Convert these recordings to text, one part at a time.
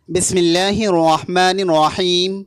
بسم اللہ الرحمن الرحیم۔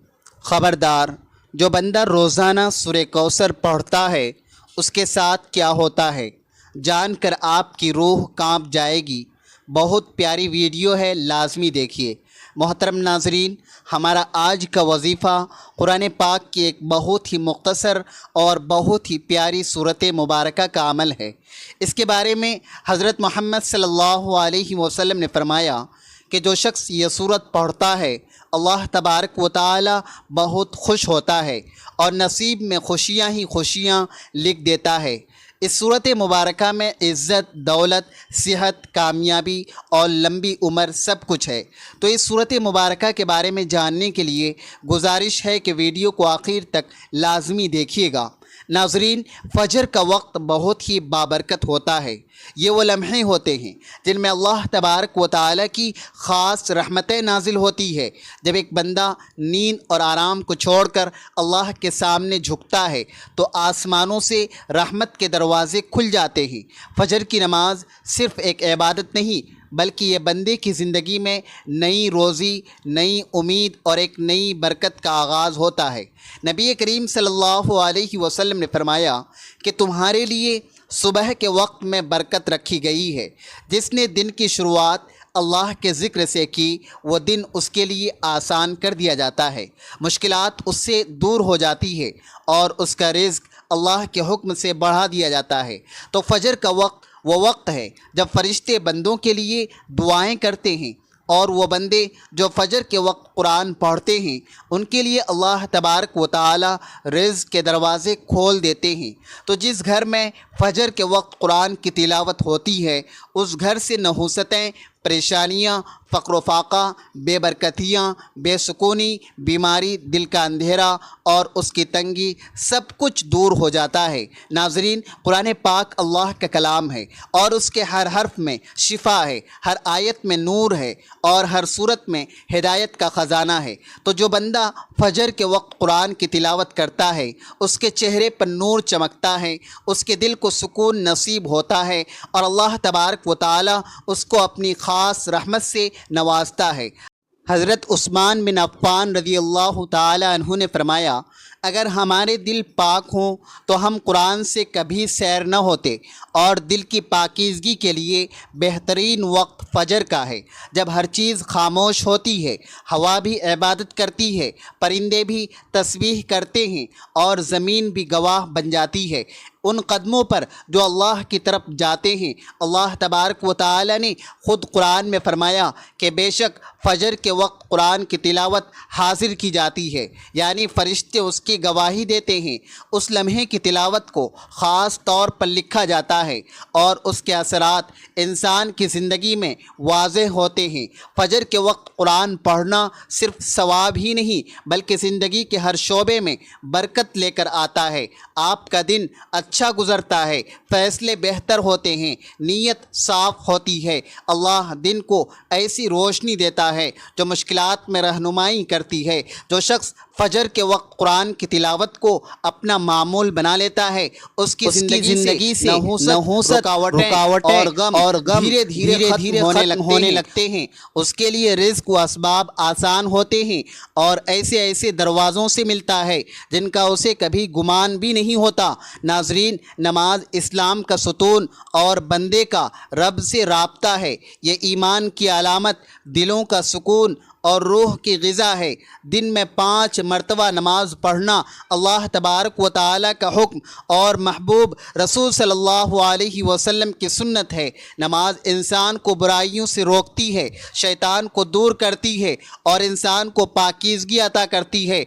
خبردار، جو بندہ روزانہ سورہ کوثر پڑھتا ہے اس کے ساتھ کیا ہوتا ہے جان کر آپ کی روح کانپ جائے گی۔ بہت پیاری ویڈیو ہے، لازمی دیکھیے۔ محترم ناظرین، ہمارا آج کا وظیفہ قرآن پاک کی ایک بہت ہی مختصر اور بہت ہی پیاری صورت مبارکہ کا عمل ہے۔ اس کے بارے میں حضرت محمد صلی اللہ علیہ وسلم نے فرمایا کہ جو شخص یہ صورت پڑھتا ہے اللہ تبارک و تعالی بہت خوش ہوتا ہے اور نصیب میں خوشیاں ہی خوشیاں لکھ دیتا ہے۔ اس صورت مبارکہ میں عزت، دولت، صحت، کامیابی اور لمبی عمر سب کچھ ہے۔ تو اس صورت مبارکہ کے بارے میں جاننے کے لیے گزارش ہے کہ ویڈیو کو آخر تک لازمی دیکھیے گا۔ ناظرین، فجر کا وقت بہت ہی بابرکت ہوتا ہے۔ یہ وہ لمحے ہوتے ہیں جن میں اللہ تبارک و تعالی کی خاص رحمتیں نازل ہوتی ہے۔ جب ایک بندہ نیند اور آرام کو چھوڑ کر اللہ کے سامنے جھکتا ہے تو آسمانوں سے رحمت کے دروازے کھل جاتے ہیں۔ فجر کی نماز صرف ایک عبادت نہیں بلکہ یہ بندے کی زندگی میں نئی روزی، نئی امید اور ایک نئی برکت کا آغاز ہوتا ہے۔ نبی کریم صلی اللہ علیہ وسلم نے فرمایا کہ تمہارے لیے صبح کے وقت میں برکت رکھی گئی ہے۔ جس نے دن کی شروعات اللہ کے ذکر سے کی وہ دن اس کے لیے آسان کر دیا جاتا ہے، مشکلات اس سے دور ہو جاتی ہے اور اس کا رزق اللہ کے حکم سے بڑھا دیا جاتا ہے۔ تو فجر کا وقت وہ وقت ہے جب فرشتے بندوں کے لیے دعائیں کرتے ہیں، اور وہ بندے جو فجر کے وقت قرآن پڑھتے ہیں ان کے لیے اللہ تبارک و تعالی رزق کے دروازے کھول دیتے ہیں۔ تو جس گھر میں فجر کے وقت قرآن کی تلاوت ہوتی ہے اس گھر سے نحوستیں، پریشانیاں، فقر و فاقہ، بے برکتیاں، بے سکونی، بیماری، دل کا اندھیرا اور اس کی تنگی سب کچھ دور ہو جاتا ہے۔ ناظرین، قرآن پاک اللہ کا کلام ہے اور اس کے ہر حرف میں شفا ہے، ہر آیت میں نور ہے اور ہر صورت میں ہدایت کا خزانہ ہے۔ تو جو بندہ فجر کے وقت قرآن کی تلاوت کرتا ہے اس کے چہرے پر نور چمکتا ہے، اس کے دل کو سکون نصیب ہوتا ہے اور اللہ تبارک و تعالی اس کو اپنی خاص رحمت سے نوازتا ہے۔ حضرت عثمان بن عفان رضی اللہ تعالی عنہ نے فرمایا، اگر ہمارے دل پاک ہوں تو ہم قرآن سے کبھی سیر نہ ہوتے، اور دل کی پاکیزگی کے لیے بہترین وقت فجر کا ہے، جب ہر چیز خاموش ہوتی ہے، ہوا بھی عبادت کرتی ہے، پرندے بھی تسبیح کرتے ہیں اور زمین بھی گواہ بن جاتی ہے ان قدموں پر جو اللہ کی طرف جاتے ہیں۔ اللہ تبارک و تعالی نے خود قرآن میں فرمایا کہ بے شک فجر کے وقت قرآن کی تلاوت حاضر کی جاتی ہے، یعنی فرشتے اس کی گواہی دیتے ہیں۔ اس لمحے کی تلاوت کو خاص طور پر لکھا جاتا ہے اور اس کے اثرات انسان کی زندگی میں واضح ہوتے ہیں۔ فجر کے وقت قرآن پڑھنا صرف ثواب ہی نہیں بلکہ زندگی کے ہر شعبے میں برکت لے کر آتا ہے۔ آپ کا دن اچھا گزرتا ہے، فیصلے بہتر ہوتے ہیں، نیت صاف ہوتی ہے۔ اللہ دن کو ایسی روشنی دیتا ہے جو مشکلات میں رہنمائی کرتی ہے۔ جو شخص فجر کے وقت قرآن کی تلاوت کو اپنا معمول بنا لیتا ہے اس کی زندگی سے نحوست، رکاوٹیں اور غم دھیرے دھیرے ختم ہونے لگتے ہیں۔ اس کے لیے رزق و اسباب آسان ہوتے ہیں اور ایسے دروازوں سے ملتا ہے جن کا اسے کبھی گمان بھی نہیں ہوتا۔ ناظرین، نماز اسلام کا ستون اور بندے کا رب سے رابطہ ہے۔ یہ ایمان کی علامت، دلوں کا سکون اور روح کی غذا ہے۔ دن میں 5 مرتبہ نماز پڑھنا اللہ تبارک و تعالی کا حکم اور محبوب رسول صلی اللہ علیہ وسلم کی سنت ہے۔ نماز انسان کو برائیوں سے روکتی ہے، شیطان کو دور کرتی ہے اور انسان کو پاکیزگی عطا کرتی ہے۔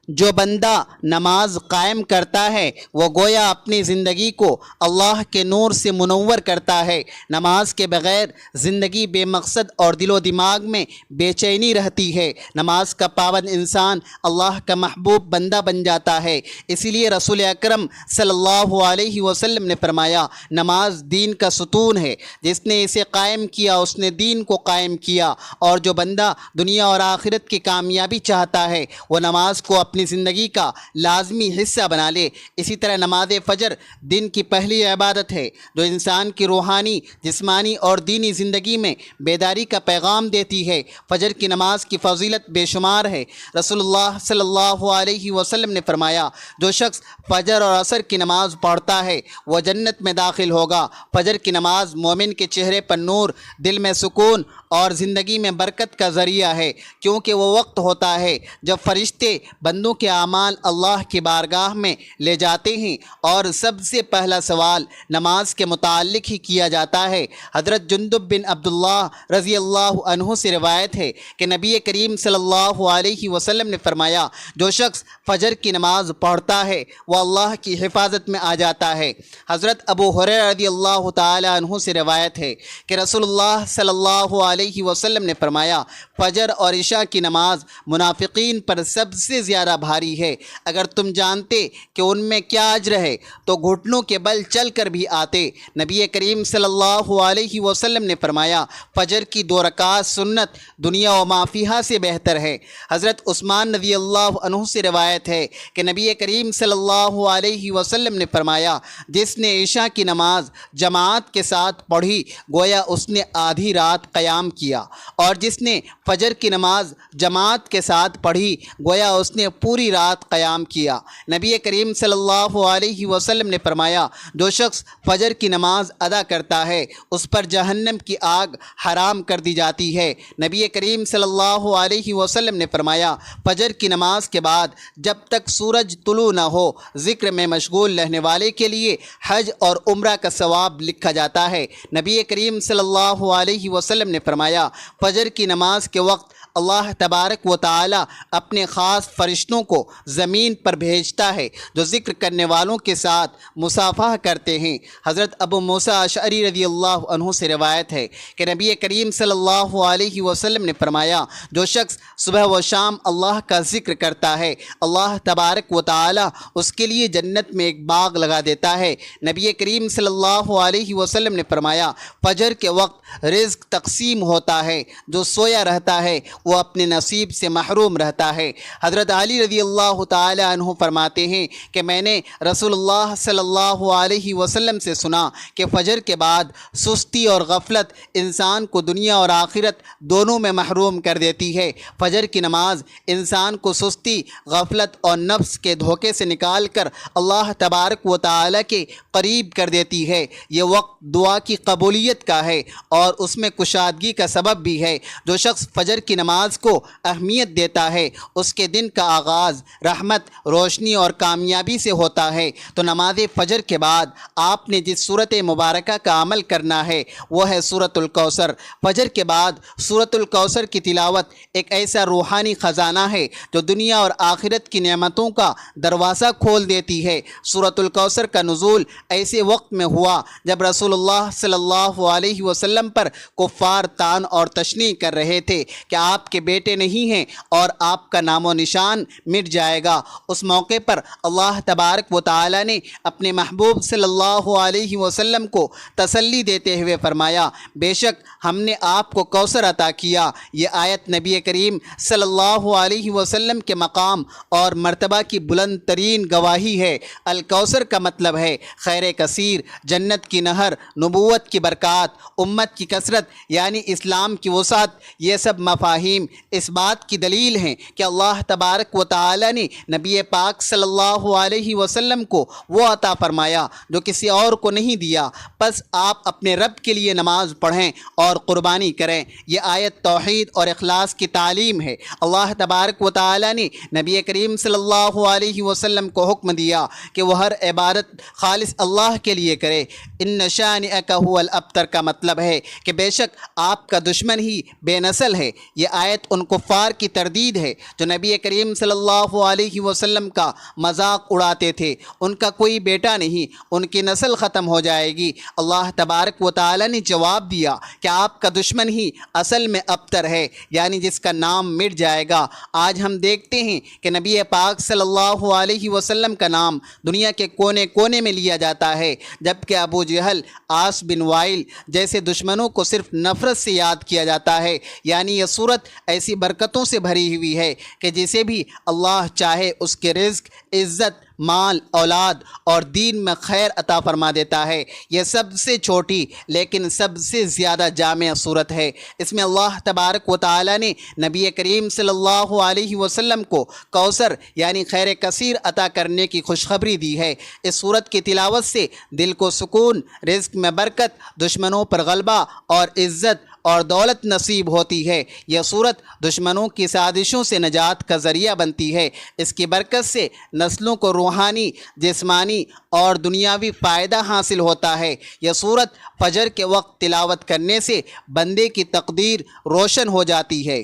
جو بندہ نماز قائم کرتا ہے وہ گویا اپنی زندگی کو اللہ کے نور سے منور کرتا ہے۔ نماز کے بغیر زندگی بے مقصد اور دل و دماغ میں بے چینی رہتی ہے۔ نماز کا پابند انسان اللہ کا محبوب بندہ بن جاتا ہے۔ اسی لیے رسول اکرم صلی اللہ علیہ وسلم نے فرمایا، نماز دین کا ستون ہے، جس نے اسے قائم کیا اس نے دین کو قائم کیا۔ اور جو بندہ دنیا اور آخرت کی کامیابی چاہتا ہے وہ نماز کو اپنی زندگی کا لازمی حصہ بنا لے۔ اسی طرح نماز فجر دن کی پہلی عبادت ہے جو انسان کی روحانی، جسمانی اور دینی زندگی میں بیداری کا پیغام دیتی ہے۔ فجر کی نماز کی فضیلت بے شمار ہے۔ رسول اللہ صلی اللہ علیہ وسلم نے فرمایا، جو شخص فجر اور عصر کی نماز پڑھتا ہے وہ جنت میں داخل ہوگا۔ فجر کی نماز مومن کے چہرے پر نور، دل میں سکون اور زندگی میں برکت کا ذریعہ ہے، کیونکہ وہ وقت ہوتا ہے جب فرشتے بندوں کے اعمال اللہ کی بارگاہ میں لے جاتے ہیں اور سب سے پہلا سوال نماز کے متعلق ہی کیا جاتا ہے۔ حضرت جندب بن عبداللہ رضی اللہ عنہ سے روایت ہے کہ نبی کریم صلی اللہ علیہ وسلم نے فرمایا، جو شخص فجر کی نماز پڑھتا ہے وہ اللہ کی حفاظت میں آ جاتا ہے۔ حضرت ابو ہریرہ رضی اللہ تعالی عنہ سے روایت ہے کہ رسول اللہ صلی اللہ علیہ وسلم نے فرمایا، فجر اور عشاء کی نماز منافقین پر سب سے زیادہ بھاری ہے۔ اگر تم جانتے کہ ان میں کیا اجر ہے تو گھٹنوں کے بل چل کر بھی آتے۔ نبی کریم صلی اللہ علیہ وسلم نے فرمایا، فجر کی 2 رکعات سنت دنیا و ما فیہا سے بہتر ہے۔ حضرت عثمان رضی اللہ عنہ سے روایت ہے کہ نبی کریم صلی اللہ علیہ وسلم نے فرمایا، جس نے عشاء کی نماز جماعت کے ساتھ پڑھی گویا اس نے آدھی رات قیام کیا، اور جس نے فجر کی نماز جماعت کے ساتھ پڑھی گویا اس نے پوری رات قیام کیا۔ نبی کریم صلی اللہ علیہ وسلم نے فرمایا، جو شخص فجر کی نماز ادا کرتا ہے اس پر جہنم کی آگ حرام کر دی جاتی ہے۔ نبی کریم صلی اللہ علیہ وسلم نے فرمایا، فجر کی نماز کے بعد جب تک سورج طلوع نہ ہو ذکر میں مشغول رہنے والے کے لیے حج اور عمرہ کا ثواب لکھا جاتا ہے۔ نبی کریم صلی اللہ علیہ وسلم نے فرمایا، فجر کی نماز کے وقت اللہ تبارک و تعالی اپنے خاص فرشتوں کو زمین پر بھیجتا ہے جو ذکر کرنے والوں کے ساتھ مصافحہ کرتے ہیں۔ حضرت ابو موسیٰ اشعری رضی اللہ عنہ سے روایت ہے کہ نبی کریم صلی اللہ علیہ وسلم نے فرمایا، جو شخص صبح و شام اللہ کا ذکر کرتا ہے اللہ تبارک و تعالی اس کے لیے جنت میں ایک باغ لگا دیتا ہے۔ نبی کریم صلی اللہ علیہ وسلم نے فرمایا، فجر کے وقت رزق تقسیم ہوتا ہے، جو سویا رہتا ہے وہ اپنے نصیب سے محروم رہتا ہے۔ حضرت علی رضی اللہ تعالی عنہ فرماتے ہیں کہ میں نے رسول اللہ صلی اللہ علیہ وسلم سے سنا کہ فجر کے بعد سستی اور غفلت انسان کو دنیا اور آخرت دونوں میں محروم کر دیتی ہے۔ فجر کی نماز انسان کو سستی، غفلت اور نفس کے دھوکے سے نکال کر اللہ تبارک و تعالی کے قریب کر دیتی ہے۔ یہ وقت دعا کی قبولیت کا ہے اور اس میں کشادگی کا سبب بھی ہے۔ جو شخص فجر کی نماز کو اہمیت دیتا ہے اس کے دن کا آغاز رحمت، روشنی اور کامیابی سے ہوتا ہے۔ تو نماز فجر کے بعد آپ نے جس سورت مبارکہ کا عمل کرنا ہے وہ ہے سورۃ الکوثر۔ فجر کے بعد سورۃ الکوثر کی تلاوت ایک ایسا روحانی خزانہ ہے جو دنیا اور آخرت کی نعمتوں کا دروازہ کھول دیتی ہے۔ سورۃ الکوثر کا نزول ایسے وقت میں ہوا جب رسول اللہ صلی اللہ علیہ وسلم پر کفار طعن اور تشنیع کر رہے تھے کہ آپ کے بیٹے نہیں ہیں اور آپ کا نام و نشان مٹ جائے گا۔ اس موقع پر اللہ تبارک و تعالی نے اپنے محبوب صلی اللہ علیہ وسلم کو تسلی دیتے ہوئے فرمایا، بے شک ہم نے آپ کو کوثر عطا کیا۔ یہ آیت نبی کریم صلی اللہ علیہ وسلم کے مقام اور مرتبہ کی بلند ترین گواہی ہے۔ الکوثر کا مطلب ہے خیر کثیر، جنت کی نہر، نبوت کی برکات، امت کی کثرت یعنی اسلام کی وسعت۔ یہ سب مفاہیم اس بات کی دلیل ہیں کہ اللہ تبارک و تعالی نے نبی پاک صلی اللہ علیہ وسلم کو وہ عطا فرمایا جو کسی اور کو نہیں دیا۔ پس آپ اپنے رب کے لیے نماز پڑھیں اور قربانی کریں۔ یہ آیت توحید اور اخلاص کی تعلیم ہے۔ اللہ تبارک و تعالی نے نبی کریم صلی اللہ علیہ وسلم کو حکم دیا کہ وہ ہر عبادت خالص اللہ کے لیے کرے۔ ان شانئک ھو الابتر کا مطلب ہے کہ بے شک آپ کا دشمن ہی بے نسل ہے۔ یہ آیت ان کفار کی تردید ہے جو نبی کریم صلی اللہ علیہ وسلم کا مذاق اڑاتے تھے۔ ان کا کوئی بیٹا نہیں، ان کی نسل ختم ہو جائے گی۔ اللہ تبارک و تعالی نے جواب دیا کہ آپ کا دشمن ہی اصل میں ابتر ہے، یعنی جس کا نام مٹ جائے گا۔ آج ہم دیکھتے ہیں کہ نبی پاک صلی اللہ علیہ وسلم کا نام دنیا کے کونے کونے میں لیا جاتا ہے، جبکہ ابو جہل، عاص بن وائل جیسے دشمنوں کو صرف نفرت سے یاد کیا جاتا ہے۔ یعنی یہ صورت صورت ایسی برکتوں سے بھری ہوئی ہے کہ جسے بھی اللہ چاہے اس کے رزق، عزت، مال، اولاد اور دین میں خیر عطا فرما دیتا ہے۔ یہ سب سے چھوٹی لیکن سب سے زیادہ جامع صورت ہے۔ اس میں اللہ تبارک و تعالی نے نبی کریم صلی اللہ علیہ وسلم کو کوثر یعنی خیر کثیر عطا کرنے کی خوشخبری دی ہے۔ اس صورت کی تلاوت سے دل کو سکون، رزق میں برکت، دشمنوں پر غلبہ اور عزت اور دولت نصیب ہوتی ہے۔ یہ صورت دشمنوں کی سازشوں سے نجات کا ذریعہ بنتی ہے۔ اس کی برکت سے نسلوں کو روحانی، جسمانی اور دنیاوی فائدہ حاصل ہوتا ہے۔ یہ صورت فجر کے وقت تلاوت کرنے سے بندے کی تقدیر روشن ہو جاتی ہے۔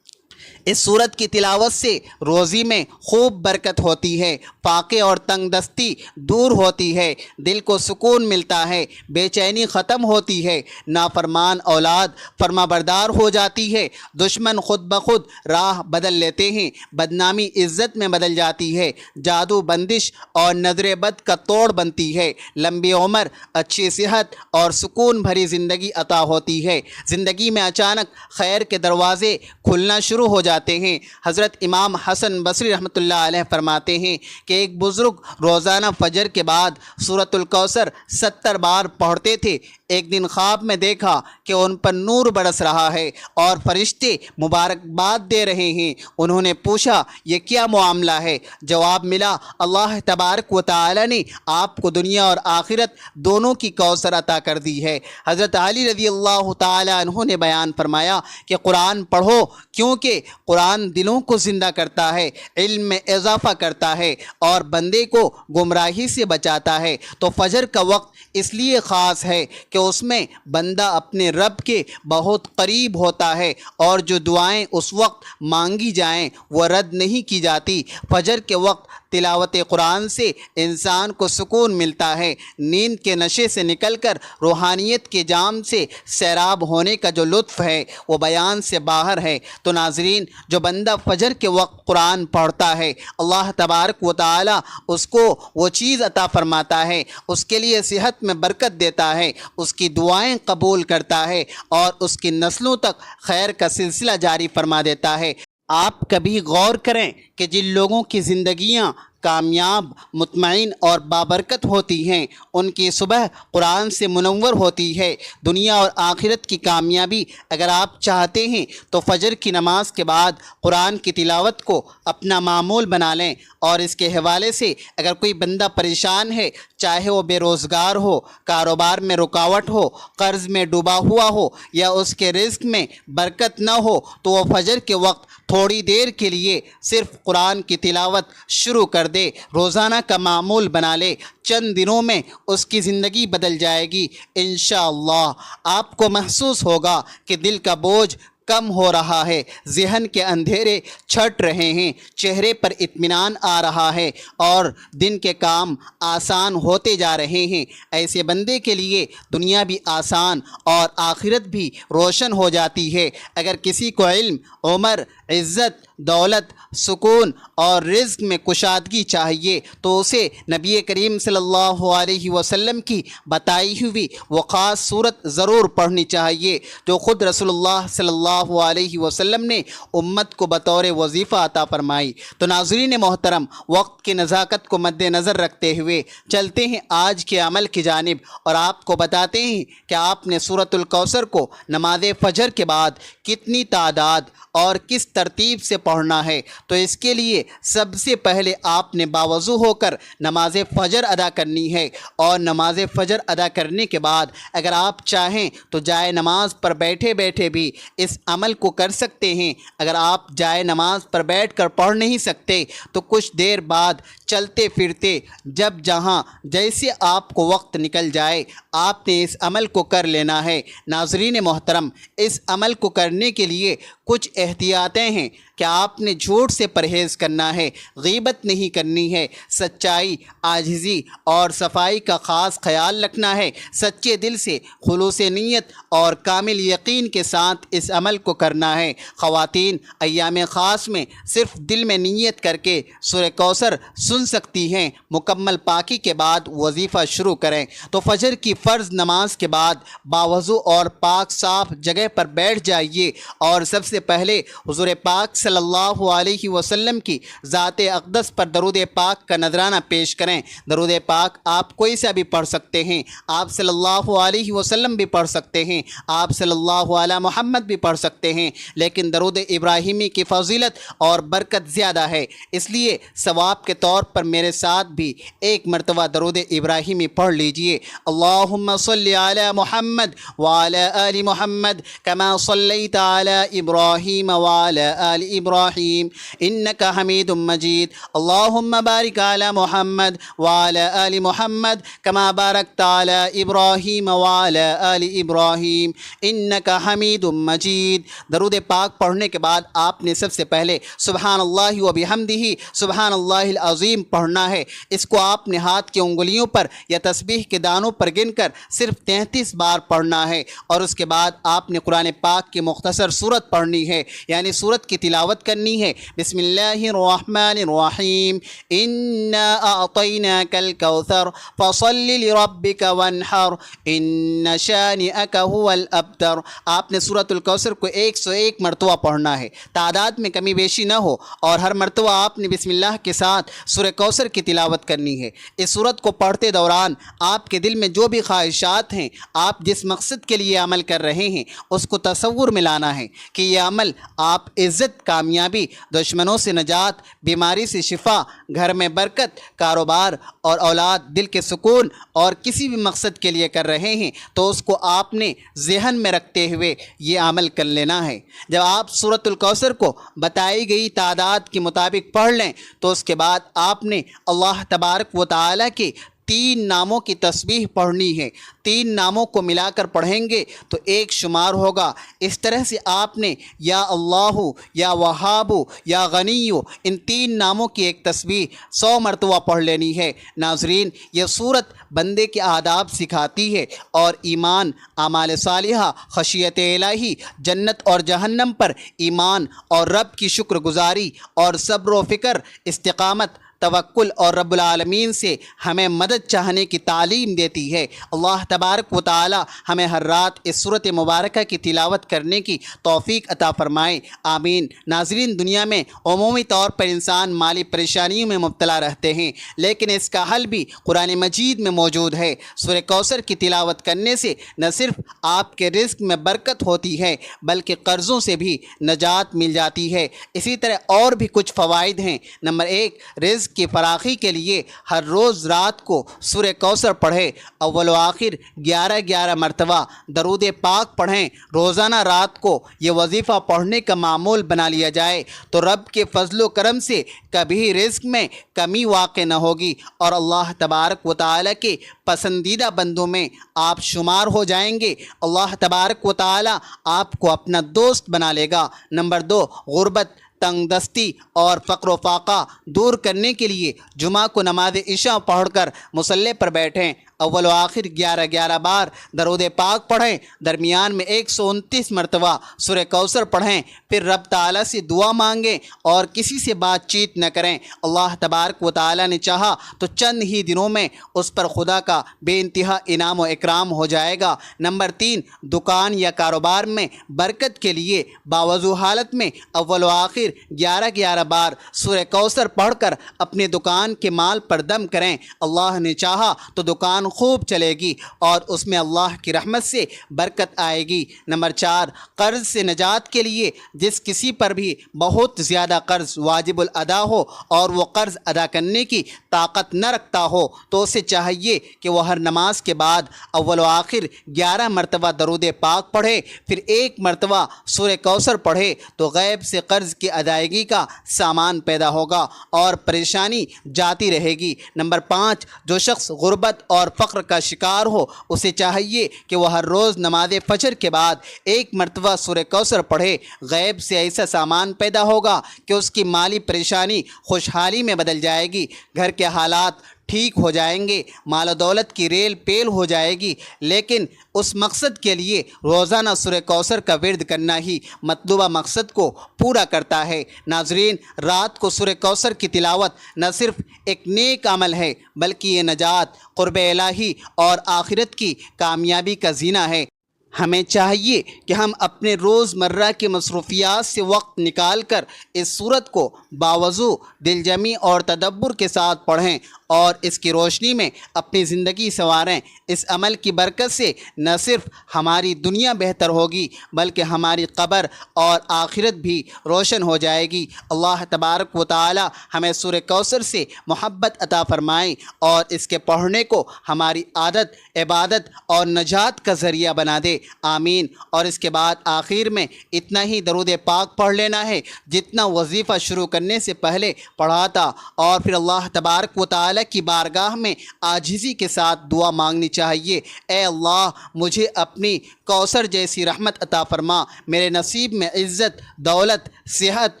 اس صورت کی تلاوت سے روزی میں خوب برکت ہوتی ہے، فاقے اور تنگ دستی دور ہوتی ہے، دل کو سکون ملتا ہے، بے چینی ختم ہوتی ہے، نافرمان اولاد فرما بردار ہو جاتی ہے، دشمن خود بخود راہ بدل لیتے ہیں، بدنامی عزت میں بدل جاتی ہے، جادو بندش اور نظر بد کا توڑ بنتی ہے، لمبی عمر، اچھی صحت اور سکون بھری زندگی عطا ہوتی ہے، زندگی میں اچانک خیر کے دروازے کھلنا شروع ہو جاتے ہیں۔ حضرت امام حسن بصری رحمۃ اللہ علیہ فرماتے ہیں کہ ایک بزرگ روزانہ فجر کے بعد سورۃ الکوثر 70 بار پڑھتے تھے۔ ایک دن خواب میں دیکھا کہ ان پر نور برس رہا ہے اور فرشتے مبارکباد دے رہے ہیں۔ انہوں نے پوچھا یہ کیا معاملہ ہے؟ جواب ملا اللہ تبارک و تعالی نے آپ کو دنیا اور آخرت دونوں کی کوثر عطا کر دی ہے۔ حضرت علی رضی اللہ تعالی عنہ نے بیان فرمایا کہ قرآن پڑھو کیونکہ قرآن دلوں کو زندہ کرتا ہے، علم میں اضافہ کرتا ہے اور بندے کو گمراہی سے بچاتا ہے۔ تو فجر کا وقت اس لیے خاص ہے کہ اس میں بندہ اپنے رب کے بہت قریب ہوتا ہے اور جو دعائیں اس وقت مانگی جائیں وہ رد نہیں کی جاتی۔ فجر کے وقت تلاوت قرآن سے انسان کو سکون ملتا ہے، نیند کے نشے سے نکل کر روحانیت کے جام سے سیراب ہونے کا جو لطف ہے وہ بیان سے باہر ہے۔ تو ناظرین، جو بندہ فجر کے وقت قرآن پڑھتا ہے اللہ تبارک و تعالی اس کو وہ چیز عطا فرماتا ہے، اس کے لیے صحت میں برکت دیتا ہے، اس کی دعائیں قبول کرتا ہے اور اس کی نسلوں تک خیر کا سلسلہ جاری فرما دیتا ہے۔ آپ کبھی غور کریں کہ جن لوگوں کی زندگیاں کامیاب، مطمئن اور بابرکت ہوتی ہیں ان کی صبح قرآن سے منور ہوتی ہے۔ دنیا اور آخرت کی کامیابی اگر آپ چاہتے ہیں تو فجر کی نماز کے بعد قرآن کی تلاوت کو اپنا معمول بنا لیں۔ اور اس کے حوالے سے اگر کوئی بندہ پریشان ہے، چاہے وہ بے روزگار ہو، کاروبار میں رکاوٹ ہو، قرض میں ڈوبا ہوا ہو یا اس کے رزق میں برکت نہ ہو، تو وہ فجر کے وقت تھوڑی دیر کے لیے صرف قرآن کی تلاوت شروع کر دے، روزانہ کا معمول بنا لے، چند دنوں میں اس کی زندگی بدل جائے گی۔ انشاءاللہ آپ کو محسوس ہوگا کہ دل کا بوجھ کم ہو رہا ہے، ذہن کے اندھیرے چھٹ رہے ہیں، چہرے پر اطمینان آ رہا ہے اور دن کے کام آسان ہوتے جا رہے ہیں۔ ایسے بندے کے لیے دنیا بھی آسان اور آخرت بھی روشن ہو جاتی ہے۔ اگر کسی کو علم، عمر، عزت، دولت، سکون اور رزق میں کشادگی چاہیے تو اسے نبی کریم صلی اللہ علیہ وسلم کی بتائی ہوئی وہ خاص صورت ضرور پڑھنی چاہیے جو خود رسول اللہ صلی اللہ علیہ وسلم نے امت کو بطور وظیفہ عطا فرمائی۔ تو ناظرین محترم، وقت کی نزاکت کو مد نظر رکھتے ہوئے چلتے ہیں آج کے عمل کی جانب اور آپ کو بتاتے ہیں کہ آپ نے سورۃ الکوثر کو نماز فجر کے بعد کتنی تعداد اور کس ترتیب سے پڑھنا ہے۔ تو اس کے لیے سب سے پہلے آپ نے باوضو ہو کر نماز فجر ادا کرنی ہے اور نماز فجر ادا کرنے کے بعد اگر آپ چاہیں تو جائے نماز پر بیٹھے بیٹھے بھی اس عمل کو کر سکتے ہیں۔ اگر آپ جائے نماز پر بیٹھ کر پڑھ نہیں سکتے تو کچھ دیر بعد چلتے پھرتے جب جہاں جیسے آپ کو وقت نکل جائے آپ نے اس عمل کو کر لینا ہے۔ ناظرین محترم، اس عمل کو کرنے کے لیے کچھ احتیاطیں ہیں کہ آپ نے جھوٹ سے پرہیز کرنا ہے، غیبت نہیں کرنی ہے، سچائی، عاجزی اور صفائی کا خاص خیال رکھنا ہے، سچے دل سے، خلوص نیت اور کامل یقین کے ساتھ اس عمل کو کرنا ہے۔ خواتین ایام خاص میں صرف دل میں نیت کر کے سورہ کوثر سن سن سکتی ہیں مکمل پاکی کے بعد وظیفہ شروع کریں۔ تو فجر کی فرض نماز کے بعد باوضو اور پاک صاف جگہ پر بیٹھ جائیے اور سب سے پہلے حضور پاک صلی اللہ علیہ وسلم کی ذات اقدس پر درود پاک کا نذرانہ پیش کریں۔ درود پاک آپ کوئی سا بھی پڑھ سکتے ہیں، آپ صلی اللہ علیہ وسلم بھی پڑھ سکتے ہیں، آپ صلی اللہ علی محمد بھی پڑھ سکتے ہیں، لیکن درود ابراہیمی کی فضیلت اور برکت زیادہ ہے، اس لیے ثواب کے طور پر میرے ساتھ بھی ایک مرتبہ درود ابراہیمی پڑھ لیجئے۔ اللہم صلی علی محمد وعلی آل محمد کما صلیت علی ابراہیم وعلی آل ابراہیم انک حمید مجید۔ اللہم بارک علی محمد وعلی آل محمد کما بارکت علی ابراہیم وعلی آل ابراہیم انک حمید مجید۔ درود پاک پڑھنے کے بعد آپ نے سب سے پہلے سبحان اللہ و بحمدہ سبحان اللہ العظیم پڑھنا ہے۔ اس کو آپ نے ہاتھ کی انگلیوں پر یا تسبیح کے دانوں پر گن کر صرف 33 بار پڑھنا ہے، اور اس کے بعد آپ نے قرآن پاک کی مختصر سورت پڑھنی ہے، یعنی سورت کی تلاوت کرنی ہے۔ بسم اللہ الرحمن الرحیم انا اعطیناک الکوثر فصل لربک وانحر ان شانئک هو الابتر۔ آپ نے سورۃ الکوثر کو 101 مرتبہ پڑھنا ہے، تعداد میں کمی بیشی نہ ہو، اور ہر مرتبہ آپ نے بسم اللہ کے ساتھ سورہ کوثر کی تلاوت کرنی ہے۔ اس سورت کو پڑھتے دوران آپ کے دل میں جو بھی خواہشات ہیں، آپ جس مقصد کے لیے عمل کر رہے ہیں، اس کو تصور میں لانا ہے کہ یہ عمل آپ عزت، کامیابی، دشمنوں سے نجات، بیماری سے شفا، گھر میں برکت، کاروبار اور اولاد، دل کے سکون اور کسی بھی مقصد کے لیے کر رہے ہیں، تو اس کو آپ نے ذہن میں رکھتے ہوئے یہ عمل کر لینا ہے۔ جب آپ سورۃ الکوثر کو بتائی گئی تعداد کے مطابق پڑھ لیں تو اس کے بعد آپ نے اللہ تبارک و تعالیٰ کے 3 ناموں کی تسبیح پڑھنی ہے۔ 3 ناموں کو ملا کر پڑھیں گے تو ایک شمار ہوگا۔ اس طرح سے آپ نے یا اللہ، یا وہاب، یا غنی، ان 3 ناموں کی ایک تسبیح 100 مرتبہ پڑھ لینی ہے۔ ناظرین، یہ صورت بندے کے آداب سکھاتی ہے اور ایمان، اعمال صالحہ، خشیت الہی، جنت اور جہنم پر ایمان اور رب کی شکر گزاری اور صبر و فکر، استقامت، توکل اور رب العالمین سے ہمیں مدد چاہنے کی تعلیم دیتی ہے۔ اللہ تبارک و تعالی ہمیں ہر رات اس سورت مبارکہ کی تلاوت کرنے کی توفیق عطا فرمائے، آمین۔ ناظرین، دنیا میں عمومی طور پر انسان مالی پریشانیوں میں مبتلا رہتے ہیں، لیکن اس کا حل بھی قرآن مجید میں موجود ہے۔ سورہ کوثر کی تلاوت کرنے سے نہ صرف آپ کے رزق میں برکت ہوتی ہے بلکہ قرضوں سے بھی نجات مل جاتی ہے۔ اسی طرح اور بھی کچھ فوائد ہیں۔ نمبر 1، رزق کی فراخی کے لیے ہر روز رات کو سورہ کوثر پڑھیں، اول و آخر 11 مرتبہ درود پاک پڑھیں۔ روزانہ رات کو یہ وظیفہ پڑھنے کا معمول بنا لیا جائے تو رب کے فضل و کرم سے کبھی رزق میں کمی واقع نہ ہوگی اور اللہ تبارک و تعالیٰ کے پسندیدہ بندوں میں آپ شمار ہو جائیں گے۔ اللہ تبارک و تعالیٰ آپ کو اپنا دوست بنا لے گا۔ نمبر 2، غربت، تنگ دستی اور فقر و فاقہ دور کرنے کے لیے جمعہ کو نماز عشاء پڑھ کر مصلی پر بیٹھیں، اول و آخر 11 بار درود پاک پڑھیں، درمیان میں 129 مرتبہ سورہ کوثر پڑھیں، پھر رب تعالیٰ سے دعا مانگیں اور کسی سے بات چیت نہ کریں۔ اللہ تبارک و تعالیٰ نے چاہا تو چند ہی دنوں میں اس پر خدا کا بے انتہا انعام و اکرام ہو جائے گا۔ نمبر 3، دکان یا کاروبار میں برکت کے لیے باوضو حالت میں اول و آخر 11 بار سورہ کوثر پڑھ کر اپنے دکان کے مال پر دم کریں۔ اللہ نے چاہا تو دکان خوب چلے گی اور اس میں اللہ کی رحمت سے برکت آئے گی۔ نمبر 4، قرض سے نجات کے لیے جس کسی پر بھی بہت زیادہ قرض واجب الادا ہو اور وہ قرض ادا کرنے کی طاقت نہ رکھتا ہو تو اسے چاہیے کہ وہ ہر نماز کے بعد اول و آخر 11 مرتبہ درود پاک پڑھے، پھر 1 مرتبہ سورہ کوثر پڑھے تو غیب سے قرض کی ادائیگی کا سامان پیدا ہوگا اور پریشانی جاتی رہے گی۔ نمبر 5، جو شخص غربت اور فقر کا شکار ہو اسے چاہیے کہ وہ ہر روز نماز فجر کے بعد 1 مرتبہ سورہ کوثر پڑھے، غیب سے ایسا سامان پیدا ہوگا کہ اس کی مالی پریشانی خوشحالی میں بدل جائے گی، گھر کے حالات ٹھیک ہو جائیں گے، مال و دولت کی ریل پیل ہو جائے گی، لیکن اس مقصد کے لیے روزانہ سورہ کوثر کا ورد کرنا ہی مطلوبہ مقصد کو پورا کرتا ہے۔ ناظرین، رات کو سورہ کوثر کی تلاوت نہ صرف ایک نیک عمل ہے بلکہ یہ نجات، قرب الہی اور آخرت کی کامیابی کا زینہ ہے۔ ہمیں چاہیے کہ ہم اپنے روز مرہ کی مصروفیات سے وقت نکال کر اس سورت کو باوضو، دل جمی اور تدبر کے ساتھ پڑھیں اور اس کی روشنی میں اپنی زندگی سنواریں۔ اس عمل کی برکت سے نہ صرف ہماری دنیا بہتر ہوگی بلکہ ہماری قبر اور آخرت بھی روشن ہو جائے گی۔ اللہ تبارک و تعالی ہمیں سورہ کوثر سے محبت عطا فرمائیں اور اس کے پڑھنے کو ہماری عادت، عبادت اور نجات کا ذریعہ بنا دے، آمین۔ اور اس کے بعد آخر میں اتنا ہی درود پاک پڑھ لینا ہے جتنا وظیفہ شروع کرنے سے پہلے پڑھا تھا، اور پھر اللہ تبارک و تعالی کی بارگاہ میں عاجزی کے ساتھ دعا مانگنی چاہیے، اے اللہ مجھے اپنی کوثر جیسی رحمت عطا فرما، میرے نصیب میں عزت، دولت، صحت،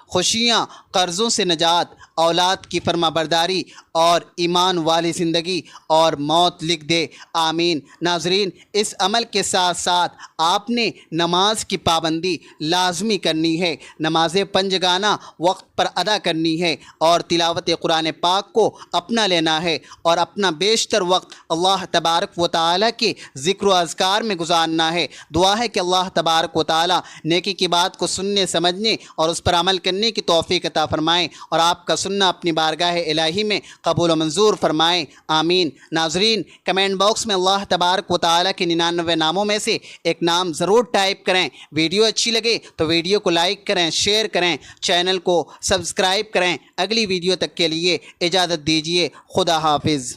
خوشیاں، قرضوں سے نجات، اولاد کی فرما برداری اور ایمان والی زندگی اور موت لکھ دے، آمین۔ ناظرین، اس عمل کے ساتھ ساتھ آپ نے نماز کی پابندی لازمی کرنی ہے، نماز پنجگانہ وقت پر ادا کرنی ہے اور تلاوت قرآن پاک کو اپنا لینا ہے اور اپنا بیشتر وقت اللہ تبارک و تعالی کے ذکر و اذکار میں گزارنا ہے۔ دعا ہے کہ اللہ تبارک و تعالی نیکی کی بات کو سننے، سمجھنے اور اس پر عمل کرنے کی توفیق عطا فرمائیں اور آپ کا سننا اپنی بارگاہ الہی میں قبول و منظور فرمائیں، آمین۔ ناظرین، کمنٹ باکس میں اللہ تبارک و تعالی کے 99 ناموں میں سے ایک نام ضرور ٹائپ کریں۔ ویڈیو اچھی لگے تو ویڈیو کو لائک کریں، شیئر کریں، چینل کو سبسکرائب کریں۔ اگلی ویڈیو تک کے لیے اجازت دیجیے، خدا حافظ۔